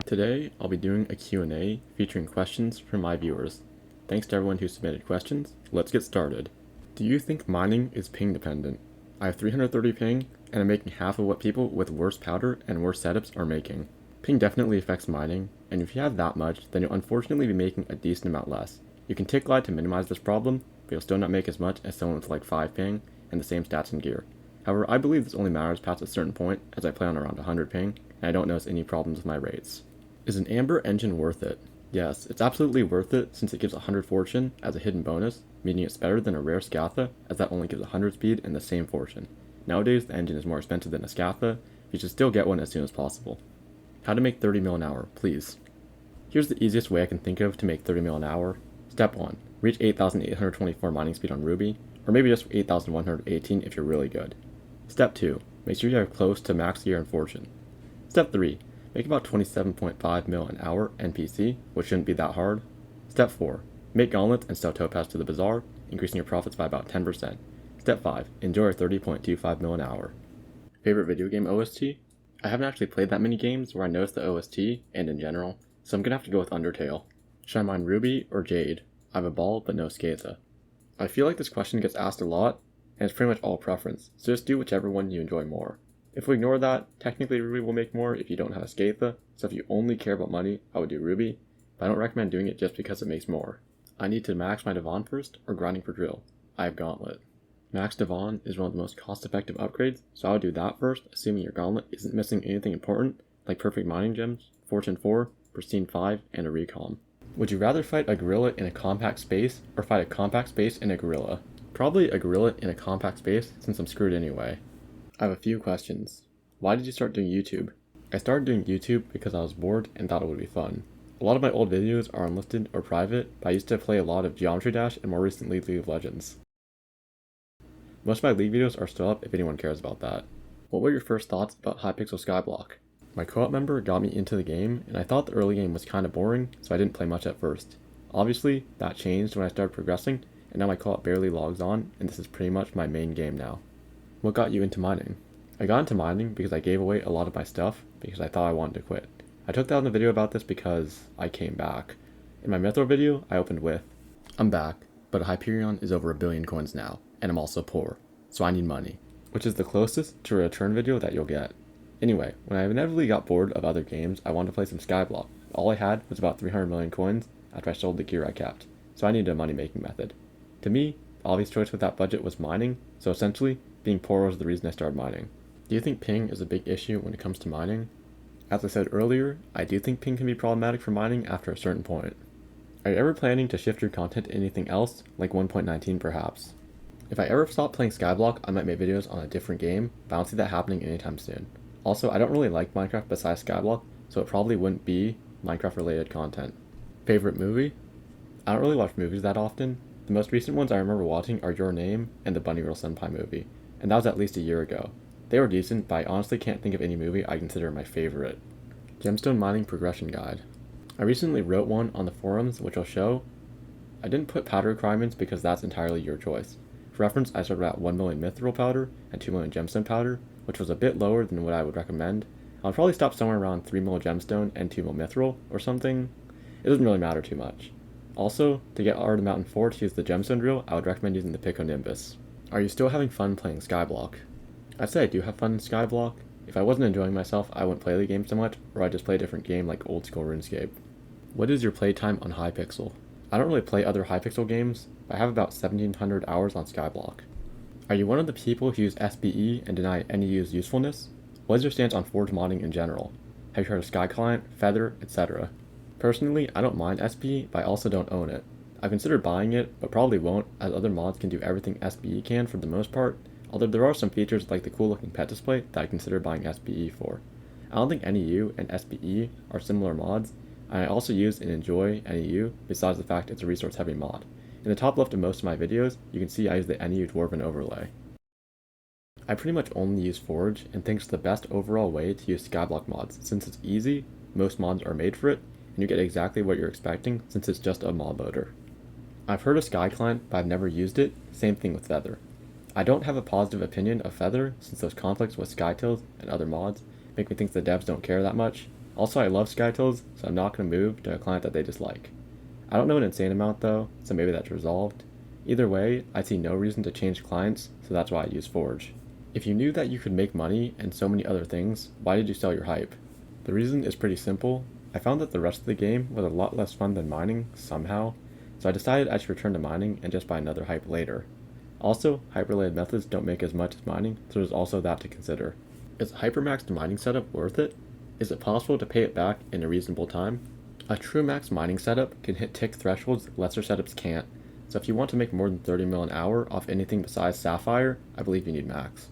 Today, I'll be doing a Q&A featuring questions from my viewers. Thanks to everyone who submitted questions. Let's get started. Do you think mining is ping dependent? I have 330 ping, and I'm making half of what people with worse powder and worse setups are making. Ping definitely affects mining, and if you have that much, then you'll unfortunately be making a decent amount less. You can tick glide to minimize this problem, but you'll still not make as much as someone with like 5 ping and the same stats and gear. However, I believe this only matters past a certain point, as I play on around 100 ping, and I don't notice any problems with my rates. Is an Amber engine worth it? Yes, it's absolutely worth it since it gives 100 fortune as a hidden bonus, meaning it's better than a rare Scatha, as that only gives 100 speed and the same fortune. Nowadays, the engine is more expensive than a Scatha, you should still get one as soon as possible. How to make 30 mil an hour, please. Here's the easiest way I can think of to make 30 mil an hour. Step 1. Reach 8,824 mining speed on Ruby, or maybe just 8,118 if you're really good. Step 2. Make sure you are close to max gear and fortune. Step 3. Make about 27.5 mil an hour NPC, which shouldn't be that hard. Step 4. Make gauntlets and sell topaz to the bazaar, increasing your profits by about 10%. Step 5. Enjoy 30.25 mil an hour. Favorite video game OST? I haven't actually played that many games where I noticed the OST, and in general, so I'm gonna have to go with Undertale. Should I mine Ruby or Jade? I have a ball, but no Scatha. I feel like this question gets asked a lot, and it's pretty much all preference, so just do whichever one you enjoy more. If we ignore that, technically Ruby will make more if you don't have a Scatha, so if you only care about money, I would do Ruby, but I don't recommend doing it just because it makes more. I need to max my Devon first, or grinding for drill. I have Gauntlet. Max Devon is one of the most cost-effective upgrades, so I would do that first, assuming your Gauntlet isn't missing anything important, like perfect mining gems, Fortune 4, Pristine 5, and a Recom. Would you rather fight a gorilla in a compact space, or fight a compact space in a gorilla? Probably a gorilla in a compact space, since I'm screwed anyway. I have a few questions. Why did you start doing YouTube? I started doing YouTube because I was bored and thought it would be fun. A lot of my old videos are unlisted or private, but I used to play a lot of Geometry Dash and more recently League of Legends. Most of my League videos are still up if anyone cares about that. What were your first thoughts about Hypixel Skyblock? My co-op member got me into the game, and I thought the early game was kinda boring, so I didn't play much at first. Obviously, that changed when I started progressing, and now my co-op barely logs on, and this is pretty much my main game now. What got you into mining? I got into mining because I gave away a lot of my stuff because I thought I wanted to quit. I took that in a video about this because I came back. In my Mythro video, I opened with, I'm back, but Hyperion is over 1 billion coins now, and I'm also poor, so I need money, which is the closest to a return video that you'll get. Anyway, when I inevitably got bored of other games, I wanted to play some Skyblock. All I had was about 300 million coins after I sold the gear I kept, so I needed a money-making method. To me, the obvious choice with that budget was mining, so essentially, being poor was the reason I started mining. Do you think ping is a big issue when it comes to mining? As I said earlier, I do think ping can be problematic for mining after a certain point. Are you ever planning to shift your content to anything else, like 1.19 perhaps? If I ever stop playing Skyblock, I might make videos on a different game, but I don't see that happening anytime soon. Also, I don't really like Minecraft besides Skyblock, so it probably wouldn't be Minecraft related content. Favorite movie? I don't really watch movies that often. The most recent ones I remember watching are Your Name and the Bunny Girl Senpai movie, and that was at least a year ago. They were decent, but I honestly can't think of any movie I consider my favorite. Gemstone Mining Progression Guide. I recently wrote one on the forums, which I'll show. I didn't put powder requirements because that's entirely your choice. For reference, I started at 1 million mithril powder and 2 million gemstone powder, which was a bit lower than what I would recommend. I'll probably stop somewhere around 3 mil gemstone and 2 mil mithril, or something. It doesn't really matter too much. Also, to get Art of Mountain 4 to use the gemstone drill, I would recommend using the Pico Nimbus. Are you still having fun playing Skyblock? I'd say I do have fun in Skyblock. If I wasn't enjoying myself, I wouldn't play the game so much, or I'd just play a different game like old school RuneScape. What is your playtime on Hypixel? I don't really play other Hypixel games, but I have about 1,700 hours on Skyblock. Are you one of the people who use SBE and deny NEU's usefulness? What is your stance on Forge modding in general? Have you heard of Sky Client, Feather, etc.? Personally, I don't mind SBE, but I also don't own it. I've considered buying it, but probably won't, as other mods can do everything SBE can for the most part, although there are some features like the cool looking pet display that I consider buying SBE for. I don't think NEU and SBE are similar mods, and I also use and enjoy NEU besides the fact it's a resource heavy mod. In the top left of most of my videos, you can see I use the NEU Dwarven overlay. I pretty much only use Forge and think it's the best overall way to use Skyblock mods since it's easy, most mods are made for it, and you get exactly what you're expecting since it's just a mod loader. I've heard of Sky Client, but I've never used it, same thing with Feather. I don't have a positive opinion of Feather since those conflicts with Skytills and other mods make me think the devs don't care that much. Also, I love SkyTools, so I'm not going to move to a client that they dislike. I don't know an insane amount though, so maybe that's resolved. Either way, I see no reason to change clients, so that's why I use Forge. If you knew that you could make money and so many other things, why did you sell your hype? The reason is pretty simple. I found that the rest of the game was a lot less fun than mining, somehow, so I decided I should return to mining and just buy another hype later. Also, hyper-related methods don't make as much as mining, so there's also that to consider. Is a hypermaxed mining setup worth it? Is it possible to pay it back in a reasonable time? A true max mining setup can hit tick thresholds lesser setups can't, so if you want to make more than 30 mil an hour off anything besides Sapphire, I believe you need max.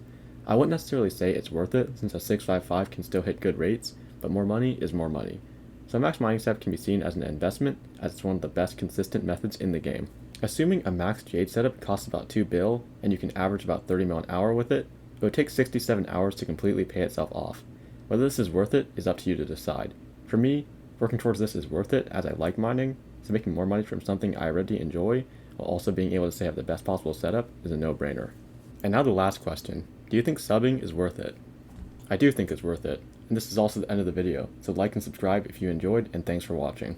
I wouldn't necessarily say it's worth it since a 655 can still hit good rates, but more money is more money. So a max mining setup can be seen as an investment, as it's one of the best consistent methods in the game. Assuming a max Jade setup costs about 2 bill and you can average about 30 mil an hour with it, it would take 67 hours to completely pay itself off. Whether this is worth it is up to you to decide. For me, working towards this is worth it as I like mining, so making more money from something I already enjoy while also being able to say I have the best possible setup is a no-brainer. And now the last question. Do you think subbing is worth it? I do think it's worth it, and this is also the end of the video, so like and subscribe if you enjoyed, and thanks for watching.